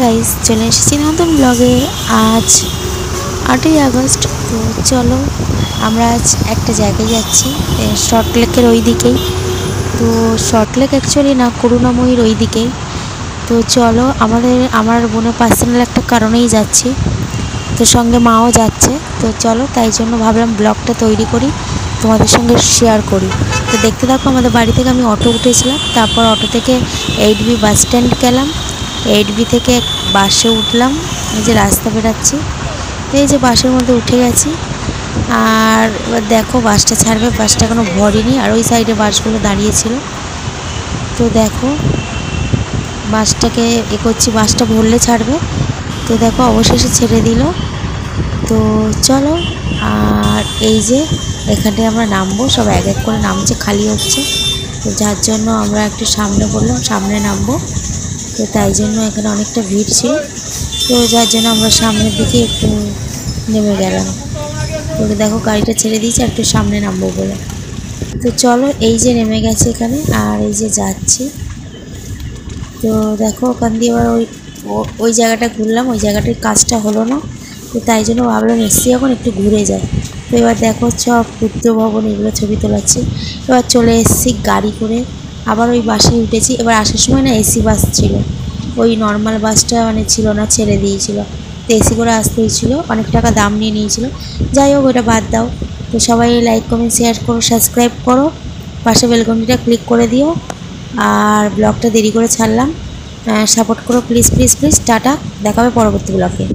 Guys, চলে এসেছি নতুন ব্লগে। আজ 8ই আগস্ট। তো চলো আমরা আজ একটা জায়গায় যাচ্ছি, সল্টলেকের ওই দিকেই। তো সল্টলেক অ্যাকচুয়ালি না, করুণাময়ীর ওই দিকেই। তো চলো আমার বোনের পার্সোনাল একটা কারণেই যাচ্ছি, তো সঙ্গে মাও যাচ্ছে। তো চলো, তাই জন্য ভাবলাম ব্লগটা তৈরি করি, তোমাদের সঙ্গে শেয়ার করি। তো দেখতে থাকো। আমাদের বাড়ি থেকে আমি অটো উঠেছিলাম, তারপর অটো থেকে 8B বাস স্ট্যান্ড গেলাম, 8B থেকে বাসে উঠলাম। এই যে রাস্তা বেরাচ্ছি, তো এই যে বাসের মধ্যে উঠে গেছি। আর এবার দেখো বাসটা ছাড়বে, বাসটা এখনো ভরেনি, আর ওই সাইডে বাসগুলো দাঁড়িয়েছিল। তো দেখো বাসটাকে করছি, বাসটা ভরলে ছাড়বে। তো দেখো অবশেষে ছেড়ে দিল। তো চলো, আর এই যে এখানটায় আমরা নামবো, সব এক এক করে নামছে, খালি হচ্ছে। তো যার জন্য আমরা একটু সামনে বললাম, সামনে নামবো। তো তাই জন্য এখানে অনেকটা ভিড় ছিল, তো যার জন্য আমরা সামনের দিকে একটু নেমে গেলাম। তো দেখো গাড়িটা ছেড়ে দিয়েছি একটু সামনে নামবো বলে। তো চলো, এই যে নেমে গেছে এখানে, আর এই যে যাচ্ছি। তো দেখো ওখান দিয়ে এবার ওই জায়গাটা ঘুরলাম, ওই জায়গাটার কাজটা হলো না। তো তাই জন্য ভাবলাম এসছি এখন একটু ঘুরে যায়। তো এবার দেখো সব বুদ্ধ ভবন এগুলো ছবি তোলাচ্ছি। এবার চলে এসেছি গাড়ি করে, আবার ওই বাসে উঠেছি। এবার আসার সময় না এসি বাস ছিল, ওই নর্মাল বাসটা মানে ছিল না, ছেড়ে দিয়েছিল। তো এসি করে আসতে হয়েছিলো, অনেক টাকা দাম নিয়ে নিয়েছিল। যাই হোক, ওটা বাদ দাও। তো সবাই লাইক কমেন্ট শেয়ার করো, সাবস্ক্রাইব করো, পাশে বেলঘন্টিটা ক্লিক করে দিও। আর ব্লগটা দেরি করে ছাড়লাম, সাপোর্ট করো প্লিজ প্লিজ প্লিজ। টাটা, দেখা হবে পরবর্তী ব্লগে।